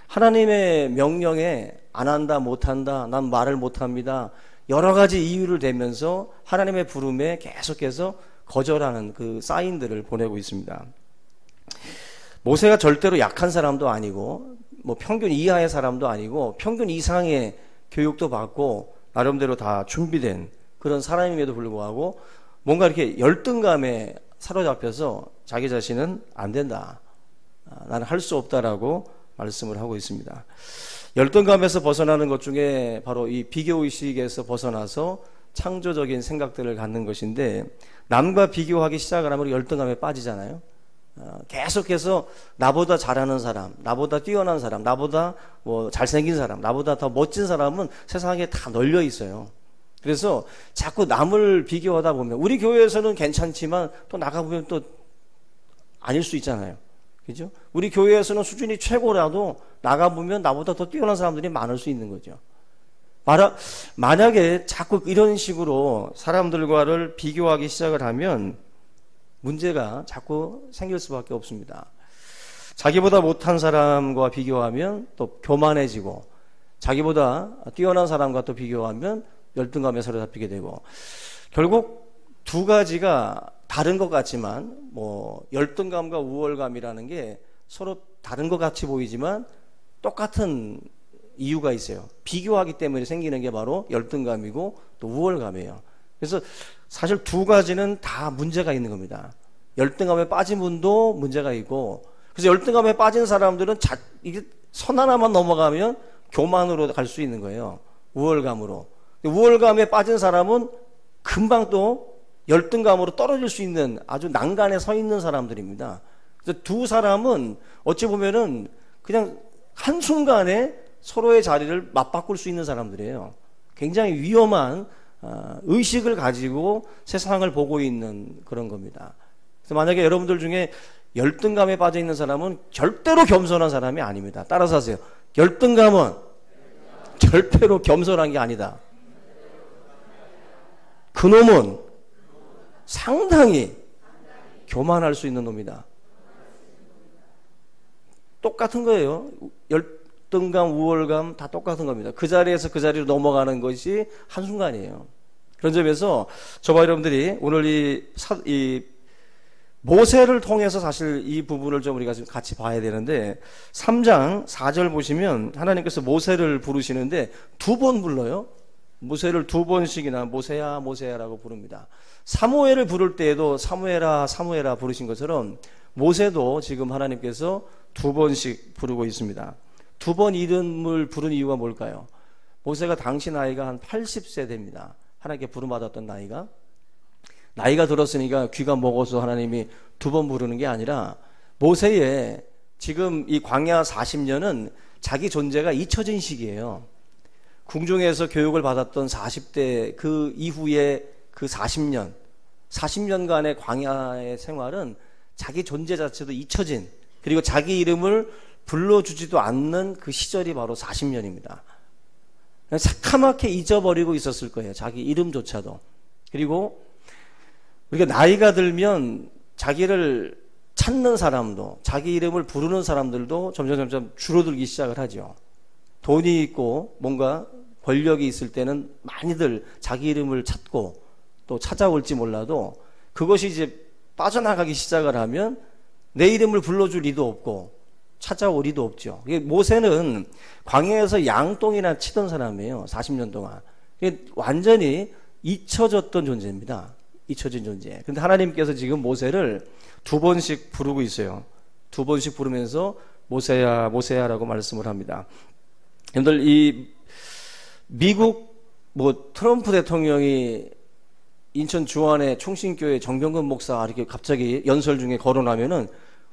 하나님의 명령에 안 한다, 못 한다, 난 말을 못 합니다, 여러 가지 이유를 대면서 하나님의 부름에 계속해서 거절하는 그 사인들을 보내고 있습니다. 모세가 절대로 약한 사람도 아니고 뭐 평균 이하의 사람도 아니고 평균 이상의 교육도 받고 나름대로 다 준비된 그런 사람임에도 불구하고 뭔가 이렇게 열등감에 사로잡혀서 자기 자신은 안 된다, 나는 할 수 없다라고 말씀을 하고 있습니다. 열등감에서 벗어나는 것 중에 바로 이 비교의식에서 벗어나서 창조적인 생각들을 갖는 것인데, 남과 비교하기 시작을 하면 열등감에 빠지잖아요. 계속해서 나보다 잘하는 사람, 나보다 뛰어난 사람, 나보다 뭐 잘생긴 사람, 나보다 더 멋진 사람은 세상에 다 널려 있어요. 그래서 자꾸 남을 비교하다 보면 우리 교회에서는 괜찮지만 또 나가보면 또 아닐 수 있잖아요. 그죠? 우리 교회에서는 수준이 최고라도 나가보면 나보다 더 뛰어난 사람들이 많을 수 있는 거죠. 만약에 자꾸 이런 식으로 사람들과를 비교하기 시작을 하면 문제가 자꾸 생길 수밖에 없습니다. 자기보다 못한 사람과 비교하면 또 교만해지고, 자기보다 뛰어난 사람과 또 비교하면 열등감에 사로잡히게 되고, 결국 두 가지가 다른 것 같지만 뭐 열등감과 우월감이라는 게 서로 다른 것 같이 보이지만 똑같은 이유가 있어요. 비교하기 때문에 생기는 게 바로 열등감이고 또 우월감이에요. 그래서 사실 두 가지는 다 문제가 있는 겁니다. 열등감에 빠진 분도 문제가 있고, 그래서 열등감에 빠진 사람들은 이게 선 하나만 넘어가면 교만으로 갈 수 있는 거예요. 우월감으로. 우월감에 빠진 사람은 금방 또 열등감으로 떨어질 수 있는 아주 난간에 서 있는 사람들입니다. 그래서 두 사람은 어찌 보면은 그냥 한순간에 서로의 자리를 맞바꿀 수 있는 사람들이에요. 굉장히 위험한 의식을 가지고 세상을 보고 있는 그런 겁니다. 그래서 만약에 여러분들 중에 열등감에 빠져 있는 사람은 절대로 겸손한 사람이 아닙니다. 따라서 하세요. 열등감은 절대로 겸손한 게 아니다. 그놈은 상당히 교만할 수 있는 놈이다. 똑같은 거예요. 열등감, 우월감 다 똑같은 겁니다. 그 자리에서 그 자리로 넘어가는 것이 한순간이에요. 그런 점에서 저와 여러분들이 오늘 이 모세를 통해서 사실 이 부분을 좀 우리가 같이 봐야 되는데, 3장 4절 보시면 하나님께서 모세를 부르시는데 두 번 불러요. 모세를 두 번씩이나 모세야 모세야라고 부릅니다. 사무엘을 부를 때에도 사무엘아 사무엘아 부르신 것처럼 모세도 지금 하나님께서 두 번씩 부르고 있습니다. 두 번 이름을 부른 이유가 뭘까요? 모세가 당시 나이가 한 80세 됩니다. 하나님께 부름받았던 나이가 들었으니까 귀가 먹어서 하나님이 두 번 부르는 게 아니라, 모세의 지금 이 광야 40년은 자기 존재가 잊혀진 시기예요. 궁중에서 교육을 받았던 40대 그 이후에 그 40년간의 광야의 생활은 자기 존재 자체도 잊혀진, 그리고 자기 이름을 불러주지도 않는 그 시절이 바로 40년입니다. 새카맣게 잊어버리고 있었을 거예요. 자기 이름조차도. 그리고 우리가 나이가 들면 자기를 찾는 사람도, 자기 이름을 부르는 사람들도 점점 줄어들기 시작을 하죠. 돈이 있고 뭔가 권력이 있을 때는 많이들 자기 이름을 찾고 또 찾아올지 몰라도, 그것이 이제 빠져나가기 시작을 하면 내 이름을 불러줄 리도 없고 찾아올 리도 없죠. 모세는 광야에서 양똥이나 치던 사람이에요. 40년 동안. 완전히 잊혀졌던 존재입니다. 잊혀진 존재. 그런데 하나님께서 지금 모세를 두 번씩 부르고 있어요. 두 번씩 부르면서 모세야 모세야라고 말씀을 합니다. 여러분들, 이 미국 트럼프 대통령이 인천 주안의 총신교회 정병근 목사 이렇게 갑자기 연설 중에 거론하면은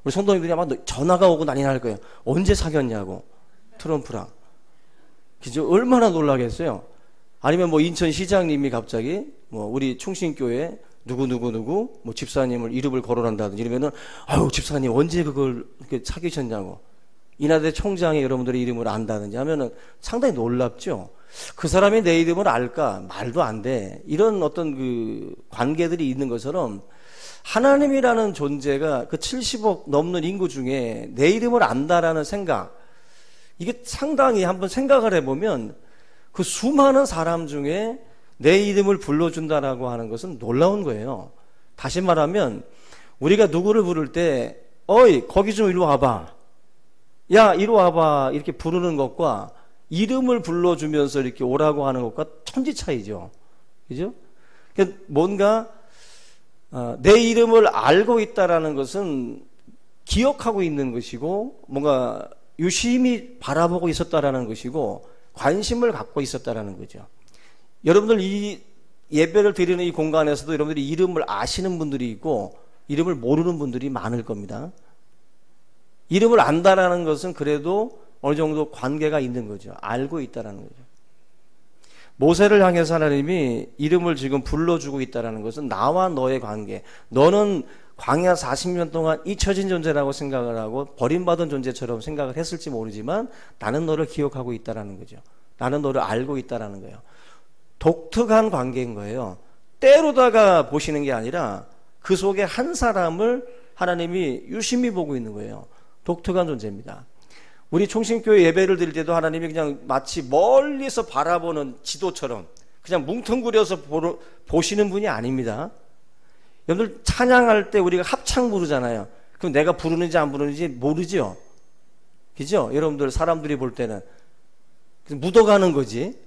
우리 성도님들이 아마 전화가 오고 난리 날 거예요. 언제 사귀었냐고, 트럼프랑. 그죠? 얼마나 놀라겠어요. 아니면 인천 시장님이 갑자기 우리 충신교회 누구 집사님을 이름을 거론한다든지 이러면은, 아유 집사님 언제 그걸 이렇게 사귀셨냐고, 인하대 총장이 여러분들의 이름을 안다든지 하면은 상당히 놀랍죠. 그 사람이 내 이름을 알까? 말도 안 돼. 이런 어떤 그 관계들이 있는 것처럼, 하나님이라는 존재가 그 70억 넘는 인구 중에 내 이름을 안다라는 생각, 이게 상당히 한번 생각을 해보면 그 수많은 사람 중에 내 이름을 불러준다라고 하는 것은 놀라운 거예요. 다시 말하면 우리가 누구를 부를 때 어이 거기 좀 이리 와봐, 야 이리 와봐 이렇게 부르는 것과 이름을 불러주면서 이렇게 오라고 하는 것과 천지 차이죠. 그죠? 그러니까 뭔가 내 이름을 알고 있다라는 것은 기억하고 있는 것이고 뭔가 유심히 바라보고 있었다라는 것이고 관심을 갖고 있었다라는 거죠. 여러분들 이 예배를 드리는 이 공간에서도 여러분들이 이름을 아시는 분들이 있고 이름을 모르는 분들이 많을 겁니다. 이름을 안다라는 것은 그래도 어느 정도 관계가 있는 거죠. 알고 있다라는 거죠. 모세를 향해서 하나님이 이름을 지금 불러주고 있다라는 것은 나와 너의 관계, 너는 광야 40년 동안 잊혀진 존재라고 생각을 하고 버림받은 존재처럼 생각을 했을지 모르지만 나는 너를 기억하고 있다라는 거죠. 나는 너를 알고 있다라는 거예요. 독특한 관계인 거예요. 때로다가 보시는 게 아니라 그 속에 한 사람을 하나님이 유심히 보고 있는 거예요. 독특한 존재입니다. 우리 총신교회 예배를 드릴 때도 하나님이 그냥 마치 멀리서 바라보는 지도처럼 그냥 뭉텅그려서 보시는 분이 아닙니다. 여러분들 찬양할 때 우리가 합창 부르잖아요. 그럼 내가 부르는지 안 부르는지 모르죠. 그죠? 여러분들 사람들이 볼 때는 묻어가는 거지.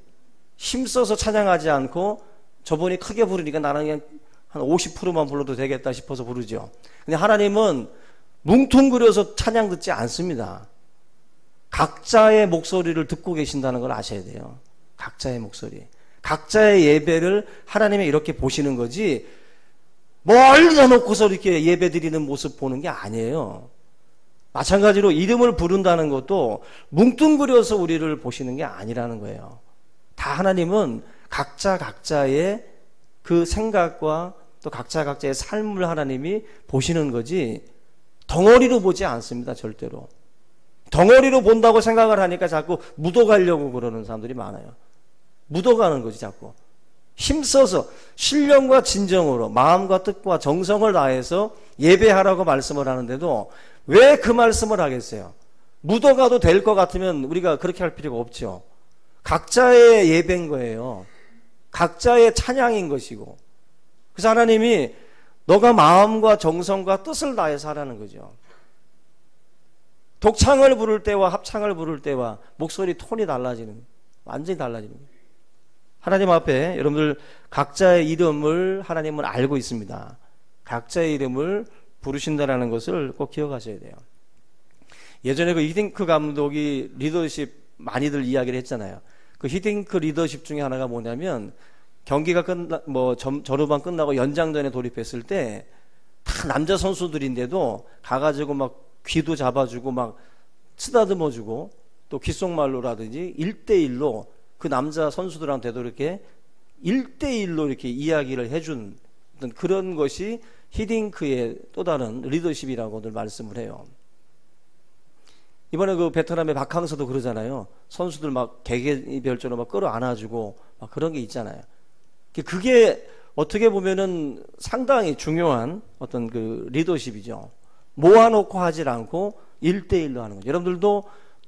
힘써서 찬양하지 않고 저분이 크게 부르니까 나는 그냥 한 50%만 불러도 되겠다 싶어서 부르죠. 근데 하나님은 뭉퉁그려서 찬양 듣지 않습니다. 각자의 목소리를 듣고 계신다는 걸 아셔야 돼요. 각자의 목소리. 각자의 예배를 하나님이 이렇게 보시는 거지 멀리 놓고서 이렇게 예배 드리는 모습 보는 게 아니에요. 마찬가지로 이름을 부른다는 것도 뭉뚱그려서 우리를 보시는 게 아니라는 거예요. 다 하나님은 각자의 그 생각과 또 각자의 삶을 하나님이 보시는 거지 덩어리로 보지 않습니다. 절대로. 덩어리로 본다고 생각을 하니까 자꾸 묻어가려고 그러는 사람들이 많아요. 묻어가는 거지 자꾸. 힘써서 신령과 진정으로 마음과 뜻과 정성을 다해서 예배하라고 말씀을 하는데도 왜 그 말씀을 하겠어요? 묻어가도 될 것 같으면 우리가 그렇게 할 필요가 없죠. 각자의 예배인 거예요. 각자의 찬양인 것이고. 그래서 하나님이 너가 마음과 정성과 뜻을 다해서 하라는 거죠. 독창을 부를 때와 합창을 부를 때와 목소리 톤이 달라지는, 완전히 달라지는 거예요. 하나님 앞에 여러분들 각자의 이름을 하나님은 알고 있습니다. 각자의 이름을 부르신다는 것을 꼭 기억하셔야 돼요. 예전에 그 히딩크 감독이 리더십 많이들 이야기를 했잖아요. 그 히딩크 리더십 중에 하나가 뭐냐면 경기가 전후반 끝나고 연장전에 돌입했을 때 다 남자 선수들인데도 가가지고 막 귀도 잡아주고 막 쓰다듬어주고 또 귓속말로라든지 1대1로 그 남자 선수들한테도 이렇게 1대1로 이렇게 이야기를 해준 그런 것이 히딩크의 또 다른 리더십이라고들 말씀을 해요. 이번에 그 베트남의 박항서도 그러잖아요. 선수들 막 개개별적으로 막 끌어안아주고 막 그런 게 있잖아요. 그게 어떻게 보면은 상당히 중요한 어떤 그 리더십이죠. 모아놓고 하질 않고 1대1로 하는 거죠. 여러분들도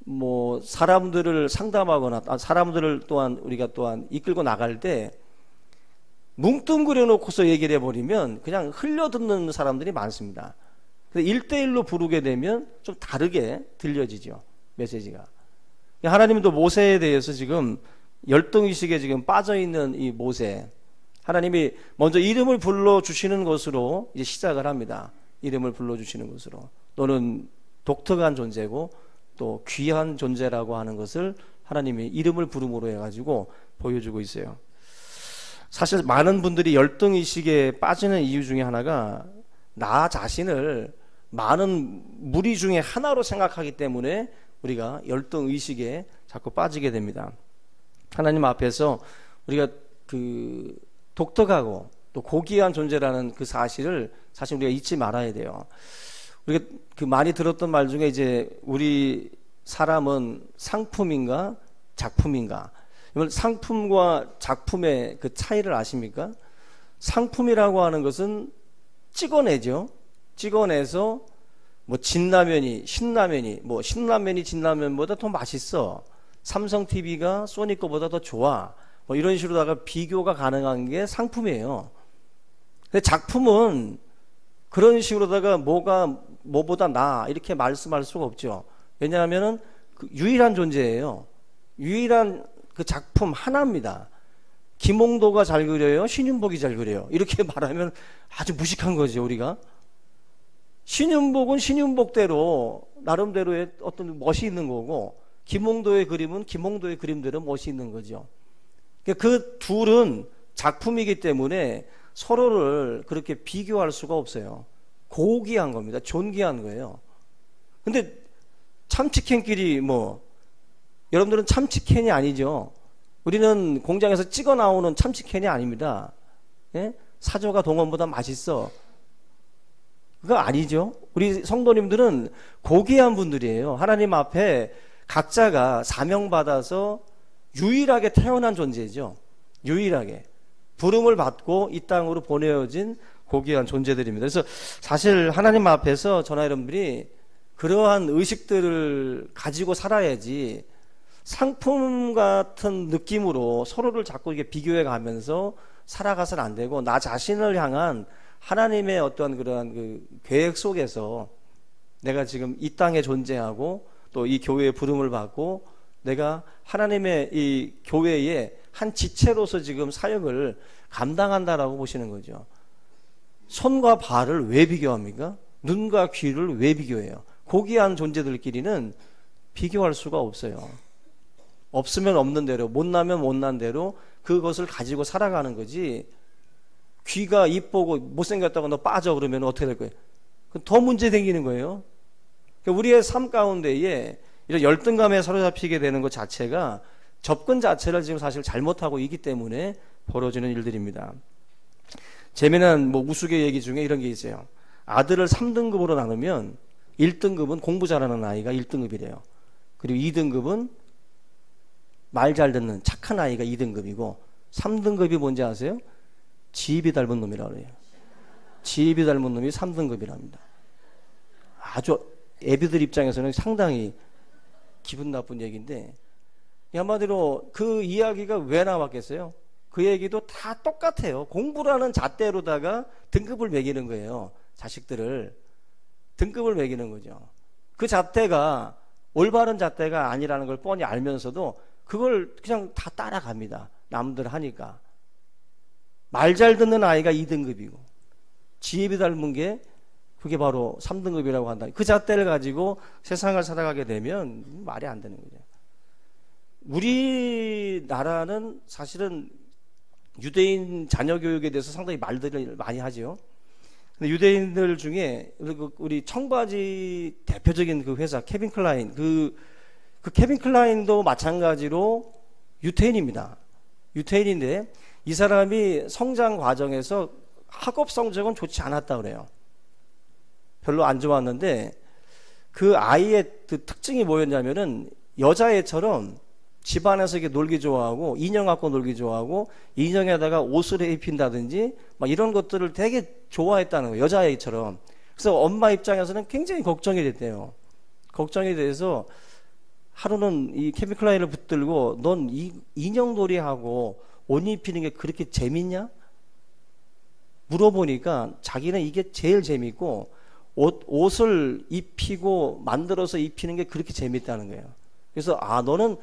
뭐 사람들을 상담하거나 사람들을 또한 우리가 또한 이끌고 나갈 때 뭉뚱그려 놓고서 얘기를 해버리면 그냥 흘려듣는 사람들이 많습니다. 근데 1대1로 부르게 되면 좀 다르게 들려지죠. 메시지가. 하나님도 모세에 대해서 지금 열등의식에 지금 빠져있는 이 모세, 하나님이 먼저 이름을 불러주시는 것으로 이제 시작을 합니다. 이름을 불러주시는 것으로. 너는 독특한 존재고 또 귀한 존재라고 하는 것을 하나님이 이름을 부름으로 해가지고 보여주고 있어요. 사실 많은 분들이 열등의식에 빠지는 이유 중에 하나가 나 자신을 많은 무리 중에 하나로 생각하기 때문에 우리가 열등의식에 자꾸 빠지게 됩니다. 하나님 앞에서 우리가 그 독특하고 또 고귀한 존재라는 그 사실을 사실 우리가 잊지 말아야 돼요. 우리가 그 많이 들었던 말 중에 이제 우리 사람은 상품인가 작품인가? 상품과 작품의 그 차이를 아십니까? 상품이라고 하는 것은 찍어내죠. 찍어내서 뭐 진라면이 신라면이 뭐 신라면이 진라면보다 더 맛있어. 삼성 TV가 소니 거보다 더 좋아. 뭐 이런 식으로다가 비교가 가능한 게 상품이에요. 근데 작품은 그런 식으로다가 뭐가 뭐보다 나 이렇게 말씀할 수가 없죠. 왜냐하면은 그 유일한 존재예요. 유일한 그 작품 하나입니다. 김홍도가 잘 그려요, 신윤복이 잘 그려요. 이렇게 말하면 아주 무식한 거죠, 우리가. 신윤복은 신윤복대로 나름대로의 어떤 멋이 있는 거고, 김홍도의 그림은 김홍도의 그림대로 멋이 있는 거죠. 그 둘은 작품이기 때문에 서로를 그렇게 비교할 수가 없어요. 고귀한 겁니다. 존귀한 거예요. 근데 참치캔끼리 뭐 여러분들은 참치캔이 아니죠. 우리는 공장에서 찍어 나오는 참치캔이 아닙니다. 예? 사조가 동원보다 맛있어. 그거 아니죠. 우리 성도님들은 고귀한 분들이에요. 하나님 앞에 각자가 사명받아서 유일하게 태어난 존재죠. 유일하게 부름을 받고 이 땅으로 보내어진 고귀한 존재들입니다. 그래서 사실 하나님 앞에서 저나 여러분들이 그러한 의식들을 가지고 살아야지, 상품 같은 느낌으로 서로를 자꾸 이게 비교해 가면서 살아가서는 안 되고, 나 자신을 향한 하나님의 어떠한 그러한 그 계획 속에서 내가 지금 이 땅에 존재하고 또 이 교회의 부름을 받고 내가 하나님의 이 교회의 한 지체로서 지금 사역을 감당한다라고 보시는 거죠. 손과 발을 왜 비교합니까? 눈과 귀를 왜 비교해요? 고귀한 존재들끼리는 비교할 수가 없어요. 없으면 없는 대로, 못나면 못난 대로 그것을 가지고 살아가는 거지. 귀가 이쁘고 못생겼다고 너 빠져 그러면 어떻게 될 거예요? 더 문제 생기는 거예요. 우리의 삶 가운데에 이런 열등감에 사로잡히게 되는 것 자체가 접근 자체를 지금 사실 잘못하고 있기 때문에 벌어지는 일들입니다. 재미난 뭐 우스개 얘기 중에 이런 게 있어요. 아들을 3등급으로 나누면 1등급은 공부 잘하는 아이가 1등급이래요. 그리고 2등급은 말 잘 듣는 착한 아이가 2등급이고 3등급이 뭔지 아세요? 지입이 닮은 놈이라고 그래요. 지입이 닮은 놈이 3등급이랍니다. 아주 애비들 입장에서는 상당히 기분 나쁜 얘기인데, 한마디로 그 이야기가 왜 나왔겠어요? 그 얘기도 다 똑같아요. 공부라는 잣대로다가 등급을 매기는 거예요. 자식들을 등급을 매기는 거죠. 그 잣대가 올바른 잣대가 아니라는 걸 뻔히 알면서도 그걸 그냥 다 따라갑니다. 남들 하니까. 말 잘 듣는 아이가 2등급이고 지혜비 닮은 게 그게 바로 3등급이라고 한다. 그 잣대를 가지고 세상을 살아가게 되면 말이 안 되는 거죠. 우리나라는 사실은 유대인 자녀 교육에 대해서 상당히 말들을 많이 하죠. 근데 유대인들 중에 우리 청바지 대표적인 그 회사 케빈 클라인, 그 케빈 클라인도 마찬가지로 유태인입니다. 유태인인데 이 사람이 성장 과정에서 학업 성적은 좋지 않았다 그래요. 별로 안 좋았는데 그 아이의 그 특징이 뭐였냐면은 여자애처럼 집안에서 이렇게 놀기 좋아하고 인형 갖고 놀기 좋아하고 인형에다가 옷을 입힌다든지 막 이런 것들을 되게 좋아했다는 거예요. 여자애처럼. 그래서 엄마 입장에서는 굉장히 걱정이 됐대요. 걱정이 돼서 하루는 이 케빈 클라인을 붙들고 넌 이 인형놀이하고 옷 입히는 게 그렇게 재밌냐? 물어보니까 자기는 이게 제일 재밌고 옷을 입히고 만들어서 입히는 게 그렇게 재밌다는 거예요. 그래서 너는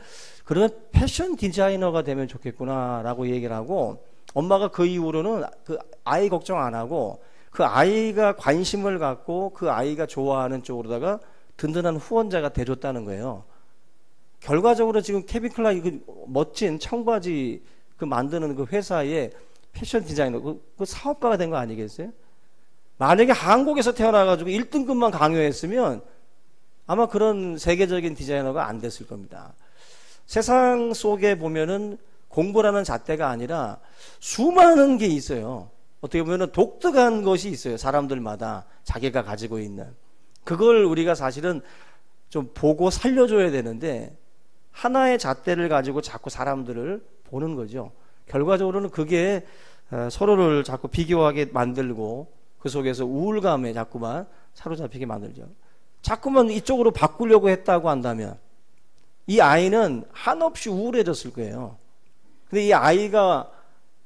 그러면 패션 디자이너가 되면 좋겠구나 라고 얘기를 하고, 엄마가 그 이후로는 그 아이 걱정 안 하고 그 아이가 관심을 갖고 그 아이가 좋아하는 쪽으로다가 든든한 후원자가 돼줬다는 거예요. 결과적으로 지금 케빈 클라인 그 멋진 청바지 그 만드는 그 회사의 패션 디자이너 그 사업가가 된 거 아니겠어요? 만약에 한국에서 태어나가지고 1등급만 강요했으면 아마 그런 세계적인 디자이너가 안 됐을 겁니다. 세상 속에 보면은 공부라는 잣대가 아니라 수많은 게 있어요. 어떻게 보면은 독특한 것이 있어요. 사람들마다 자기가 가지고 있는. 그걸 우리가 사실은 좀 보고 살려줘야 되는데 하나의 잣대를 가지고 자꾸 사람들을 보는 거죠. 결과적으로는 그게 서로를 자꾸 비교하게 만들고 그 속에서 우울감에 자꾸만 사로잡히게 만들죠. 자꾸만 이쪽으로 바꾸려고 했다고 한다면 이 아이는 한없이 우울해졌을 거예요. 근데 이 아이가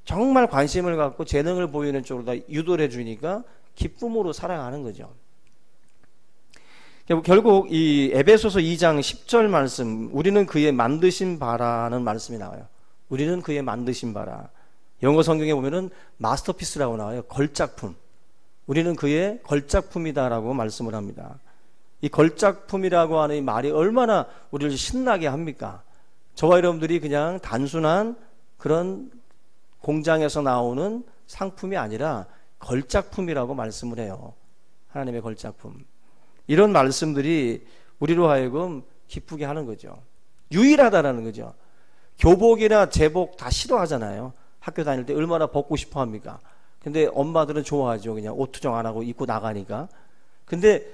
정말 관심을 갖고 재능을 보이는 쪽으로 다 유도를 해주니까 기쁨으로 살아가는 거죠. 결국 이 에베소서 2장 10절 말씀, 우리는 그의 만드신 바라는 말씀이 나와요. 우리는 그의 만드신 바라. 영어 성경에 보면은 마스터피스라고 나와요. 걸작품. 우리는 그의 걸작품이다라고 말씀을 합니다. 이 걸작품이라고 하는 이 말이 얼마나 우리를 신나게 합니까? 저와 여러분들이 그냥 단순한 그런 공장에서 나오는 상품이 아니라 걸작품이라고 말씀을 해요. 하나님의 걸작품. 이런 말씀들이 우리로 하여금 기쁘게 하는 거죠. 유일하다라는 거죠. 교복이나 제복 다 싫어하잖아요. 학교 다닐 때 얼마나 벗고 싶어 합니까? 근데 엄마들은 좋아하죠. 그냥 옷 투정 안 하고 입고 나가니까. 근데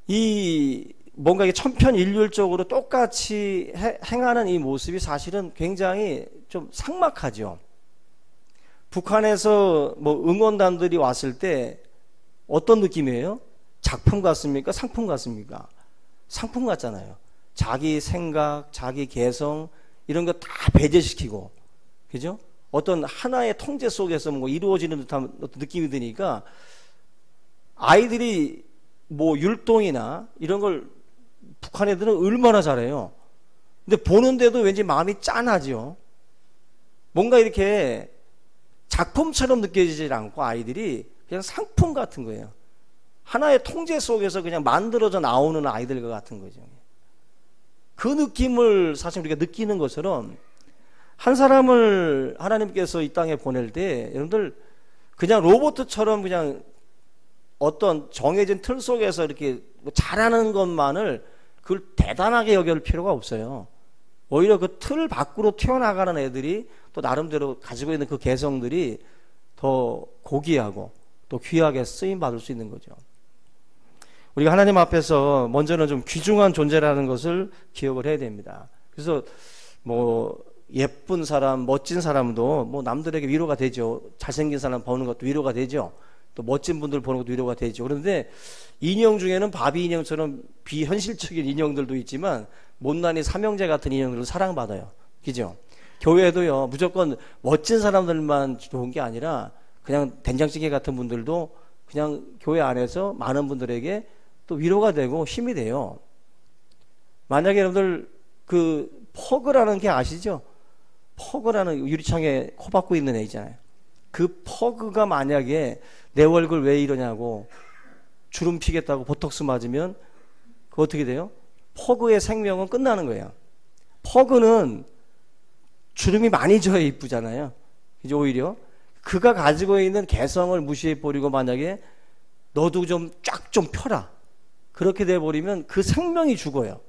이 뭔가 천편일률적으로 똑같이 행하는 이 모습이 사실은 굉장히 좀 삭막하죠. 북한에서 뭐 응원단들이 왔을 때 어떤 느낌이에요? 작품 같습니까? 상품 같습니까? 상품 같잖아요. 자기 생각, 자기 개성 이런 거 다 배제시키고, 그죠? 어떤 하나의 통제 속에서 뭐 이루어지는 듯한 어떤 느낌이 드니까 아이들이 뭐 율동이나 이런 걸 북한 애들은 얼마나 잘해요. 근데 보는데도 왠지 마음이 짠하죠. 뭔가 이렇게 작품처럼 느껴지지 않고 아이들이 그냥 상품 같은 거예요. 하나의 통제 속에서 그냥 만들어져 나오는 아이들과 같은 거죠. 그 느낌을 사실 우리가 느끼는 것처럼 한 사람을 하나님께서 이 땅에 보낼 때 여러분들 그냥 로봇처럼 그냥 어떤 정해진 틀 속에서 이렇게 잘하는 것만을 그걸 대단하게 여길 필요가 없어요. 오히려 그 틀 밖으로 튀어나가는 애들이 또 나름대로 가지고 있는 그 개성들이 더 고귀하고 또 귀하게 쓰임 받을 수 있는 거죠. 우리가 하나님 앞에서 먼저는 좀 귀중한 존재라는 것을 기억을 해야 됩니다. 그래서 뭐 예쁜 사람, 멋진 사람도 뭐 남들에게 위로가 되죠. 잘생긴 사람 보는 것도 위로가 되죠. 또 멋진 분들 보는 것도 위로가 되죠. 그런데 인형 중에는 바비 인형처럼 비현실적인 인형들도 있지만 못난이 삼형제 같은 인형들은 사랑받아요. 그죠? 교회도요, 무조건 멋진 사람들만 좋은 게 아니라 그냥 된장찌개 같은 분들도 그냥 교회 안에서 많은 분들에게 또 위로가 되고 힘이 돼요. 만약에 여러분들 그 퍼그라는 게 아시죠? 퍼그라는 유리창에 코 박고 있는 애 있잖아요. 그 퍼그가 만약에 내 얼굴 왜 이러냐고 주름 피겠다고 보톡스 맞으면 그 어떻게 돼요? 퍼그의 생명은 끝나는 거예요. 퍼그는 주름이 많이 져야 이쁘잖아요. 이제 오히려 그가 가지고 있는 개성을 무시해 버리고 만약에 너도 좀 쫙 좀 펴라. 그렇게 돼 버리면 그 생명이 죽어요.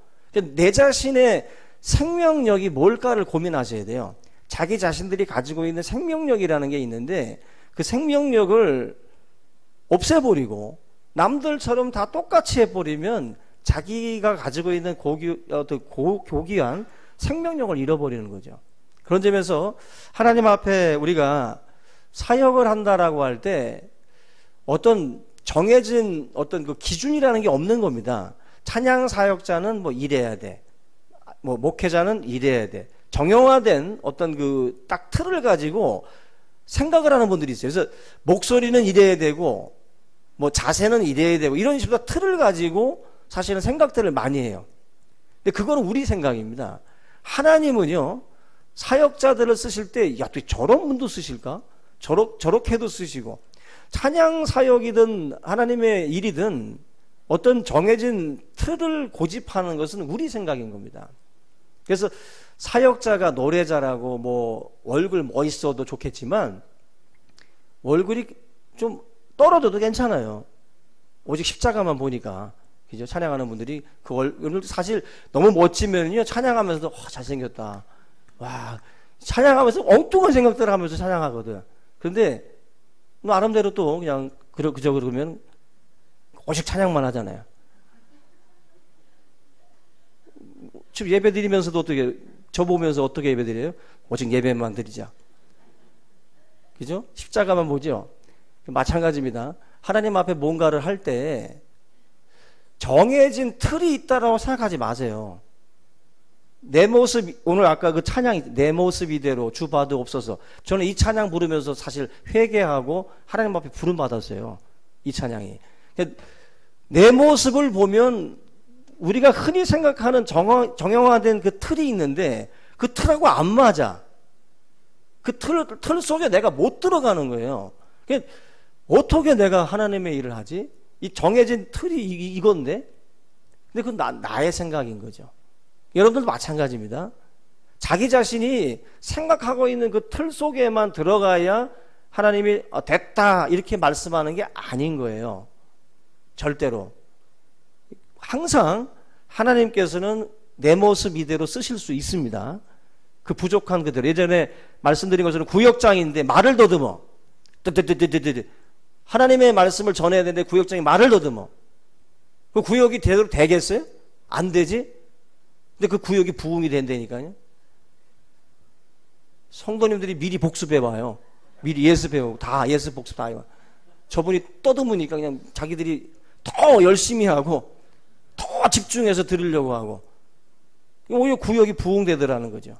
내 자신의 생명력이 뭘까를 고민하셔야 돼요. 자기 자신들이 가지고 있는 생명력이라는 게 있는데 그 생명력을 없애버리고 남들처럼 다 똑같이 해버리면 자기가 가지고 있는 고귀한 생명력을 잃어버리는 거죠. 그런 점에서 하나님 앞에 우리가 사역을 한다라고 할 때 어떤 정해진 어떤 그 기준이라는 게 없는 겁니다. 찬양 사역자는 뭐 이래야 돼. 뭐 목회자는 이래야 돼. 정형화된 어떤 그 딱 틀을 가지고 생각을 하는 분들이 있어요. 그래서 목소리는 이래야 되고 뭐 자세는 이래야 되고 이런 식으로 틀을 가지고 사실은 생각들을 많이 해요. 근데 그거는 우리 생각입니다. 하나님은요, 사역자들을 쓰실 때 야, 또 저런 분도 쓰실까? 저렇게도 쓰시고 찬양 사역이든 하나님의 일이든 어떤 정해진 틀을 고집하는 것은 우리 생각인 겁니다. 그래서 사역자가 노래 잘하고 뭐 얼굴 멋있어도 좋겠지만 얼굴이 좀 떨어져도 괜찮아요. 오직 십자가만 보니까. 그죠? 찬양하는 분들이 그 얼굴 사실 너무 멋지면요 찬양하면서도 잘생겼다. 와, 찬양하면서 엉뚱한 생각들을 하면서 찬양하거든. 그런데 나름대로 또 그냥 그저 그러면 오직 찬양만 하잖아요. 지금 예배 드리면서도 어떻게 저 보면서 어떻게 예배 드려요? 오직 예배만 드리자. 그죠? 십자가만 보죠. 마찬가지입니다. 하나님 앞에 뭔가를 할 때 정해진 틀이 있다라고 생각하지 마세요. 내 모습, 오늘 아까 그 찬양이 내 모습 이대로 주 받으옵소서. 저는 이 찬양 부르면서 사실 회개하고 하나님 앞에 부름 받았어요. 이 찬양이. 내 모습을 보면 우리가 흔히 생각하는 정형화된 그 틀이 있는데 그 틀하고 안 맞아. 그 틀 속에 내가 못 들어가는 거예요. 어떻게 내가 하나님의 일을 하지? 이 정해진 틀이 이건데? 근데 그건 나의 생각인 거죠. 여러분들도 마찬가지입니다. 자기 자신이 생각하고 있는 그 틀 속에만 들어가야 하나님이 됐다 이렇게 말씀하는 게 아닌 거예요. 절대로. 항상 하나님께서는 내 모습 이대로 쓰실 수 있습니다. 그 부족한 그대로. 예전에 말씀드린 것처럼 구역장인데 말을 더듬어. 하나님의 말씀을 전해야 되는데 구역장이 말을 더듬어. 그 구역이 제대로 되겠어요? 안 되지? 근데 그 구역이 부흥이 된다니까요. 성도님들이 미리 복습해봐요. 미리 예습해오고 다 예습 복습 다 해요. 저분이 떠듬으니까 그냥 자기들이 더 열심히 하고 더 집중해서 들으려고 하고 오히려 구역이 부흥되더라는 거죠.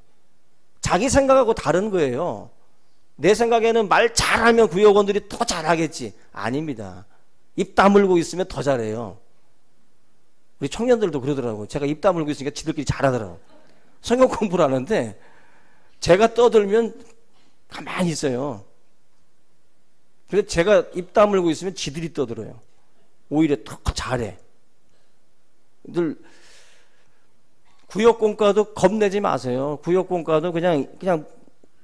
자기 생각하고 다른 거예요. 내 생각에는 말 잘하면 구역원들이 더 잘하겠지. 아닙니다. 입 다물고 있으면 더 잘해요. 우리 청년들도 그러더라고요. 제가 입 다물고 있으니까 지들끼리 잘하더라고요. 성경 공부를 하는데 제가 떠들면 가만히 있어요. 그래서 제가 입 다물고 있으면 지들이 떠들어요. 오히려 더 잘해. 늘 구역공과도 겁내지 마세요. 구역공과도 그냥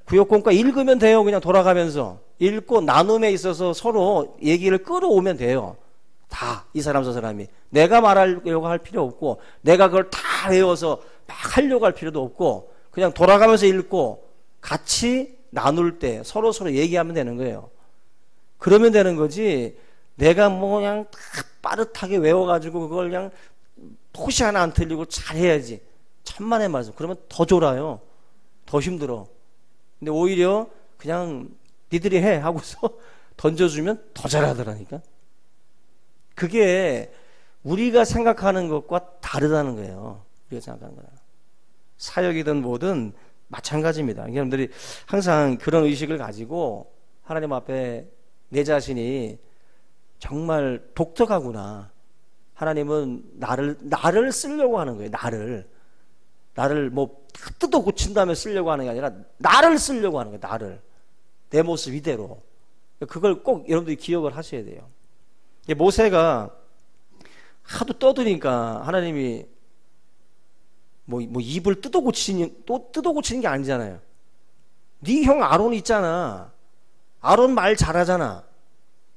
구역공과 읽으면 돼요. 그냥 돌아가면서 읽고 나눔에 있어서 서로 얘기를 끌어오면 돼요. 다 이 사람 저 사람이 내가 말하려고 할 필요 없고 내가 그걸 다 외워서 막 하려고 할 필요도 없고 그냥 돌아가면서 읽고 같이 나눌 때 서로 얘기하면 되는 거예요. 그러면 되는 거지. 내가 뭐 그냥 빠듯하게 외워가지고 그걸 그냥 토시 하나 안 틀리고 잘해야지. 천만의 말씀. 그러면 더 졸아요. 더 힘들어. 근데 오히려 그냥 니들이 해 하고서 던져주면 더 잘하더라니까. 그게 우리가 생각하는 것과 다르다는 거예요. 우리가 생각하는 거랑. 사역이든 뭐든 마찬가지입니다. 여러분들이 항상 그런 의식을 가지고 하나님 앞에 내 자신이 정말 독특하구나. 하나님은 나를 쓰려고 하는 거예요. 나를 뭐 뜯어 고친 다음에 쓰려고 하는 게 아니라 나를 쓰려고 하는 거예요. 나를. 내 모습 이대로. 그걸 꼭 여러분들이 기억을 하셔야 돼요. 모세가 하도 떠드니까 하나님이 뭐 입을 뜯어 고치는 게 아니잖아요. 네 형 아론 있잖아. 아론 말 잘하잖아.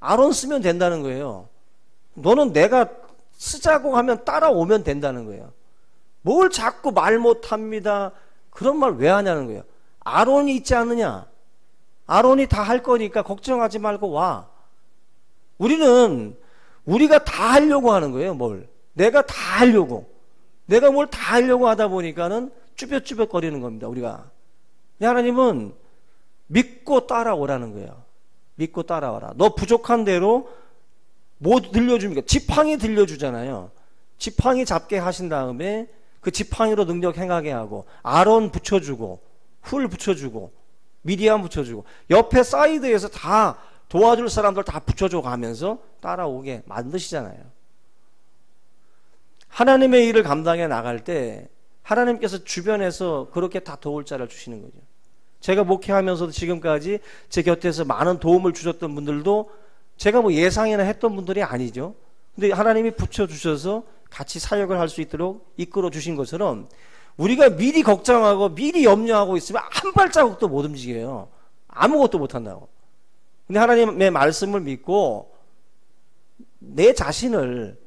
아론 쓰면 된다는 거예요. 너는 내가 쓰자고 하면 따라오면 된다는 거예요. 뭘 자꾸 말 못합니다. 그런 말 왜 하냐는 거예요. 아론이 있지 않느냐. 아론이 다 할 거니까 걱정하지 말고 와. 우리가 다 하려고 하는 거예요. 뭘. 내가 다 하려고. 내가 뭘 다 하려고 하다 보니까는 쭈뼛쭈뼛 거리는 겁니다. 우리가. 하나님은 믿고 따라오라는 거예요. 믿고 따라와라. 너 부족한 대로 뭐 들려줍니까? 지팡이 들려주잖아요. 지팡이 잡게 하신 다음에 그 지팡이로 능력 행하게 하고 아론 붙여주고 훌 붙여주고 미디안 붙여주고 옆에 사이드에서 다 도와줄 사람들 다 붙여줘 가면서 따라오게 만드시잖아요. 하나님의 일을 감당해 나갈 때 하나님께서 주변에서 그렇게 다 도울 자를 주시는 거죠. 제가 목회하면서도 지금까지 제 곁에서 많은 도움을 주셨던 분들도 제가 뭐 예상이나 했던 분들이 아니죠. 근데 하나님이 붙여주셔서 같이 사역을 할 수 있도록 이끌어 주신 것처럼 우리가 미리 걱정하고 미리 염려하고 있으면 한 발자국도 못 움직여요. 아무것도 못 한다고. 근데 하나님의 말씀을 믿고 내 자신을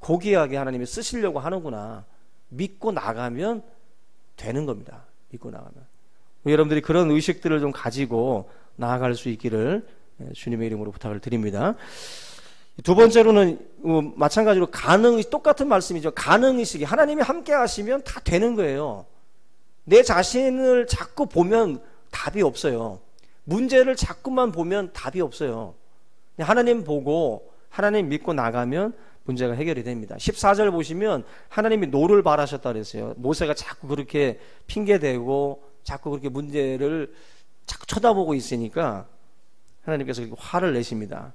고귀하게 하나님이 쓰시려고 하는구나. 믿고 나가면 되는 겁니다. 믿고 나가면. 여러분들이 그런 의식들을 좀 가지고 나아갈 수 있기를 주님의 이름으로 부탁을 드립니다. 두 번째로는 마찬가지로 가능의식, 똑같은 말씀이죠. 가능의식이 하나님이 함께 하시면 다 되는 거예요. 내 자신을 자꾸 보면 답이 없어요. 문제를 자꾸만 보면 답이 없어요. 하나님 보고 하나님 믿고 나가면 문제가 해결이 됩니다. 14절 보시면 하나님이 노를 바라셨다 그랬어요. 모세가 자꾸 그렇게 핑계대고 자꾸 그렇게 문제를 자꾸 쳐다보고 있으니까 하나님께서 화를 내십니다.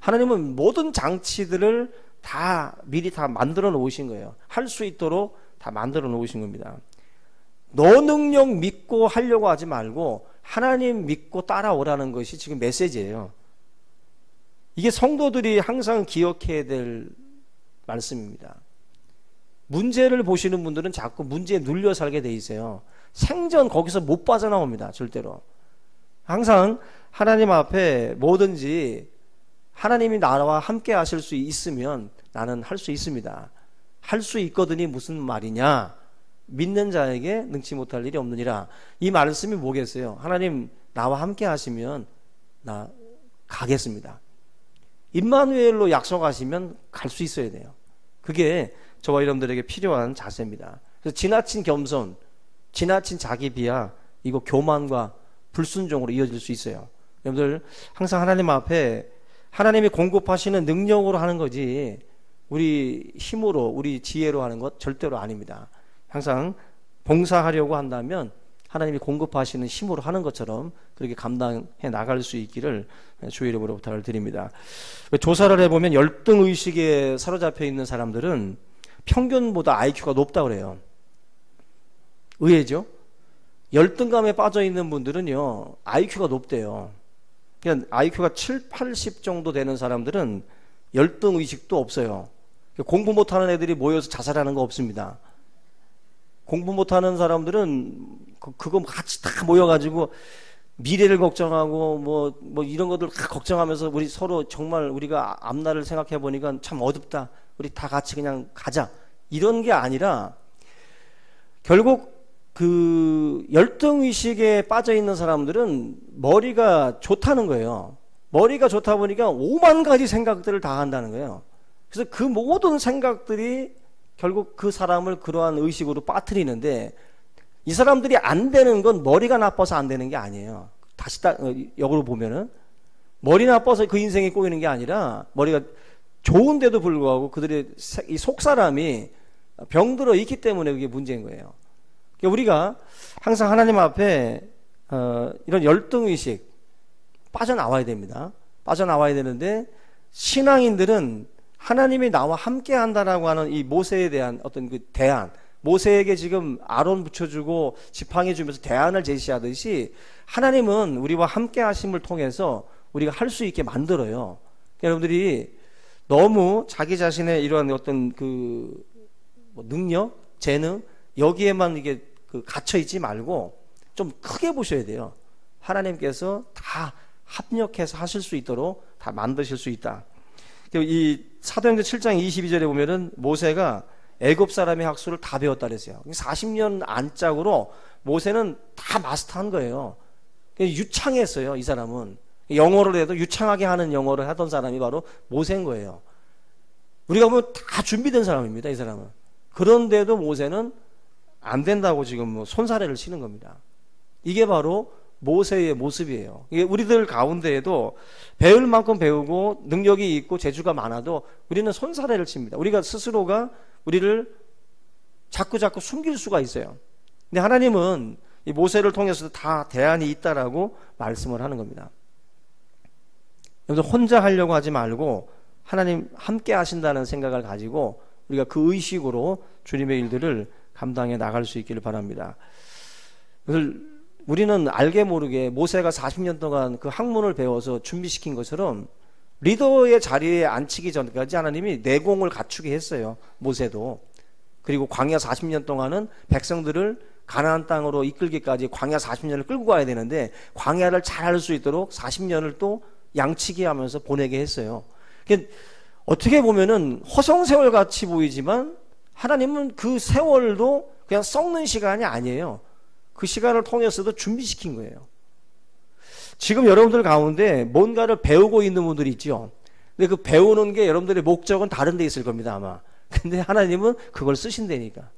하나님은 모든 장치들을 다 미리 다 만들어 놓으신 거예요. 할 수 있도록 다 만들어 놓으신 겁니다. 너 능력 믿고 하려고 하지 말고 하나님 믿고 따라오라는 것이 지금 메시지예요. 이게 성도들이 항상 기억해야 될 말씀입니다. 문제를 보시는 분들은 자꾸 문제에 눌려 살게 돼 있어요. 생전 거기서 못 빠져나옵니다. 절대로. 항상 하나님 앞에 뭐든지 하나님이 나와 함께 하실 수 있으면 나는 할 수 있습니다. 할 수 있거든이 무슨 말이냐? 믿는 자에게 능치 못할 일이 없느니라. 이 말씀이 뭐겠어요? 하나님 나와 함께 하시면 나 가겠습니다. 임마누엘로 약속하시면 갈 수 있어야 돼요. 그게 저와 여러분들에게 필요한 자세입니다. 그래서 지나친 겸손, 지나친 자기 비하, 이거 교만과 불순종으로 이어질 수 있어요. 여러분들 항상 하나님 앞에 하나님이 공급하시는 능력으로 하는 거지 우리 힘으로 우리 지혜로 하는 것 절대로 아닙니다. 항상 봉사하려고 한다면 하나님이 공급하시는 힘으로 하는 것처럼 그렇게 감당해 나갈 수 있기를 주의 이름으로 부탁을 드립니다. 조사를 해보면 열등의식에 사로잡혀 있는 사람들은 평균보다 IQ가 높다고 그래요. 의외죠? 열등감에 빠져 있는 분들은요 IQ가 높대요. 그냥 IQ가 7, 80 정도 되는 사람들은 열등의식도 없어요. 공부 못하는 애들이 모여서 자살하는 거 없습니다. 공부 못하는 사람들은 그거 같이 다 모여가지고 미래를 걱정하고 뭐 이런 것들 다 걱정하면서 우리 서로 정말 우리가 앞날을 생각해 보니까 참 어둡다. 우리 다 같이 그냥 가자. 이런 게 아니라 결국 그 열등의식에 빠져 있는 사람들은 머리가 좋다는 거예요. 머리가 좋다 보니까 5만 가지 생각들을 다 한다는 거예요. 그래서 그 모든 생각들이 결국 그 사람을 그러한 의식으로 빠뜨리는데 이 사람들이 안 되는 건 머리가 나빠서 안 되는 게 아니에요. 다시 역으로 보면은 머리 나빠서 그 인생이 꼬이는 게 아니라 머리가 좋은데도 불구하고 그들의 이 속사람이 병들어 있기 때문에 그게 문제인 거예요. 그러니까 우리가 항상 하나님 앞에 이런 열등의식 빠져나와야 됩니다. 빠져나와야 되는데 신앙인들은 하나님이 나와 함께 한다라고 하는 이 모세에 대한 어떤 그 대안, 모세에게 지금 아론 붙여주고 지팡이 주면서 대안을 제시하듯이 하나님은 우리와 함께 하심을 통해서 우리가 할 수 있게 만들어요. 그러니까 여러분들이 너무 자기 자신의 이러한 어떤 그 능력, 재능 여기에만 이게 갇혀 있지 말고 좀 크게 보셔야 돼요. 하나님께서 다 합력해서 하실 수 있도록 다 만드실 수 있다. 이 사도행전 7장 22절에 보면은 모세가 애굽 사람의 학수를 다 배웠다 그랬어요. 40년 안짝으로 모세는 다 마스터한 거예요. 유창했어요. 이 사람은 영어를 해도 유창하게 하는 영어를 하던 사람이 바로 모세인 거예요. 우리가 보면 다 준비된 사람입니다. 이 사람은. 그런데도 모세는 안 된다고 지금 손사래를 치는 겁니다. 이게 바로 모세의 모습이에요. 이게 우리들 가운데에도 배울 만큼 배우고 능력이 있고 재주가 많아도 우리는 손사래를 칩니다. 우리가 스스로가 우리를 자꾸 숨길 수가 있어요. 근데 하나님은 이 모세를 통해서도 다 대안이 있다라고 말씀을 하는 겁니다. 여기서 혼자 하려고 하지 말고 하나님 함께 하신다는 생각을 가지고 우리가 그 의식으로 주님의 일들을 감당해 나갈 수 있기를 바랍니다. 우리는 알게 모르게 모세가 40년 동안 그 학문을 배워서 준비시킨 것처럼 리더의 자리에 앉히기 전까지 하나님이 내공을 갖추게 했어요. 모세도. 그리고 광야 40년 동안은 백성들을 가나안 땅으로 이끌기까지 광야 40년을 끌고 가야 되는데 광야를 잘 할 수 있도록 40년을 또 양치기 하면서 보내게 했어요. 어떻게 보면은 허송세월 같이 보이지만 하나님은 그 세월도 그냥 썩는 시간이 아니에요. 그 시간을 통해서도 준비시킨 거예요. 지금 여러분들 가운데 뭔가를 배우고 있는 분들이 있죠. 근데 그 배우는 게 여러분들의 목적은 다른 데 있을 겁니다, 아마. 근데 하나님은 그걸 쓰신다니까.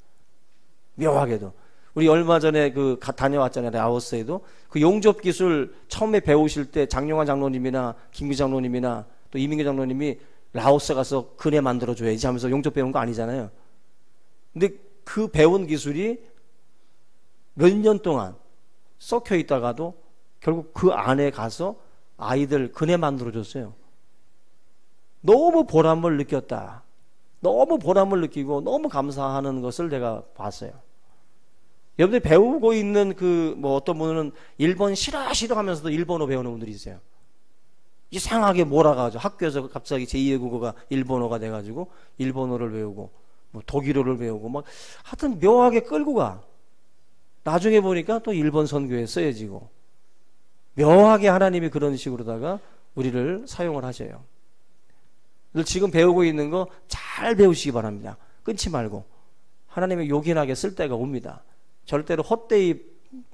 묘하게도. 우리 얼마 전에 다녀왔잖아요, 라오스에도. 그 용접 기술 처음에 배우실 때 장용환 장로님이나 김규 장로님이나 또 이민규 장로님이 라오스 가서 그네 만들어줘야지 하면서 용접 배운 거 아니잖아요. 근데 그 배운 기술이 몇 년 동안 썩혀 있다가도 결국 그 안에 가서 아이들 그네 만들어줬어요. 너무 보람을 느꼈다. 너무 보람을 느끼고 너무 감사하는 것을 내가 봤어요. 여러분들이 배우고 있는 어떤 분은 일본 싫어 하면서도 일본어 배우는 분들이 있어요. 이상하게 몰아가지고 학교에서 갑자기 제2의 국어가 일본어가 돼가지고 일본어를 배우고 뭐 독일어를 배우고 막 하여튼 묘하게 끌고 가. 나중에 보니까 또 일본 선교에 쓰여지고 묘하게 하나님이 그런 식으로다가 우리를 사용을 하셔요. 지금 배우고 있는 거 잘 배우시기 바랍니다. 끊지 말고 하나님의 요긴하게 쓸 때가 옵니다. 절대로 헛되이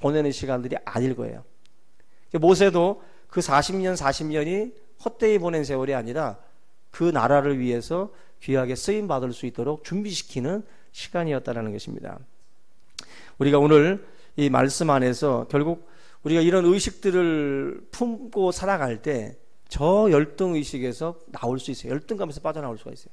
보내는 시간들이 아닐 거예요. 모세도 그 40년이 헛되이 보낸 세월이 아니라 그 나라를 위해서 귀하게 쓰임 받을 수 있도록 준비시키는 시간이었다는 것입니다. 우리가 오늘 이 말씀 안에서 결국 우리가 이런 의식들을 품고 살아갈 때 저 열등의식에서 나올 수 있어요. 열등감에서 빠져나올 수가 있어요.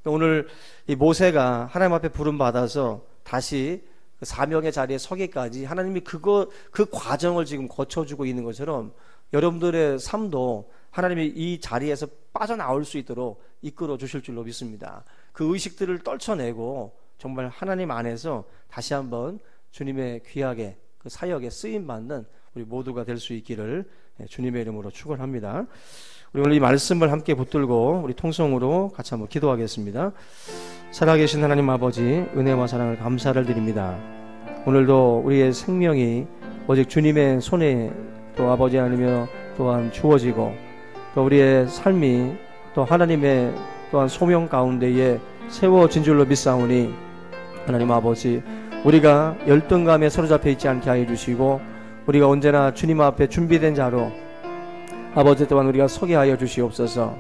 오늘 이 모세가 하나님 앞에 부름받아서 다시 그 사명의 자리에 서기까지 하나님이 그 과정을 지금 거쳐주고 있는 것처럼 여러분들의 삶도 하나님이 이 자리에서 빠져나올 수 있도록 이끌어 주실 줄로 믿습니다. 그 의식들을 떨쳐내고 정말 하나님 안에서 다시 한번 주님의 귀하게 그 사역에 쓰임받는 우리 모두가 될 수 있기를 주님의 이름으로 축원합니다. 우리 오늘 이 말씀을 함께 붙들고 우리 통성으로 같이 한번 기도하겠습니다. 살아계신 하나님 아버지, 은혜와 사랑을 감사를 드립니다. 오늘도 우리의 생명이 오직 주님의 손에 또 아버지 하나님이여 또한 주어지고 또 우리의 삶이 또 하나님의 또한 소명 가운데에 세워진 줄로 믿사오니 하나님 아버지, 우리가 열등감에 사로잡혀 있지 않게 하여 주시고 우리가 언제나 주님 앞에 준비된 자로 아버지 또한 우리가 서게 하여 주시옵소서.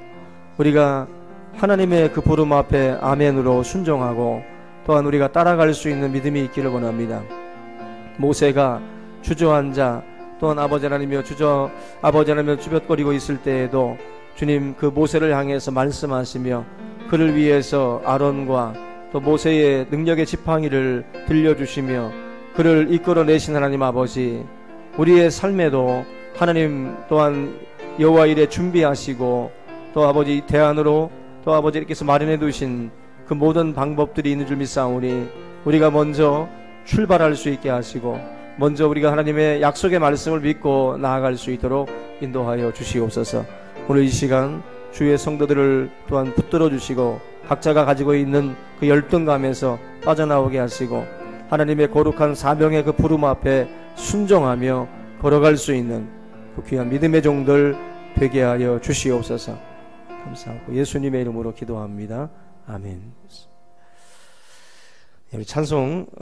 우리가 하나님의 그 부름 앞에 아멘으로 순종하고 또한 우리가 따라갈 수 있는 믿음이 있기를 원합니다. 모세가 주저앉아 또한 아버지 하나님이여 아버지 하나님이여 주뼛거리고 있을 때에도 주님 그 모세를 향해서 말씀하시며 그를 위해서 아론과 또 모세의 능력의 지팡이를 들려주시며 그를 이끌어내신 하나님 아버지, 우리의 삶에도 하나님 또한 여호와 일에 준비하시고 또 아버지 대안으로 또 아버지 이렇게서 마련해 두신 그 모든 방법들이 있는 줄 믿사오니 우리가 먼저 출발할 수 있게 하시고 먼저 우리가 하나님의 약속의 말씀을 믿고 나아갈 수 있도록 인도하여 주시옵소서. 오늘 이 시간 주의 성도들을 또한 붙들어 주시고 각자가 가지고 있는 그 열등감에서 빠져나오게 하시고 하나님의 거룩한 사명의 그 부름 앞에 순종하며 걸어갈 수 있는 그 귀한 믿음의 종들 되게 하여 주시옵소서. 감사하고 예수님의 이름으로 기도합니다. 아멘. 우리 찬송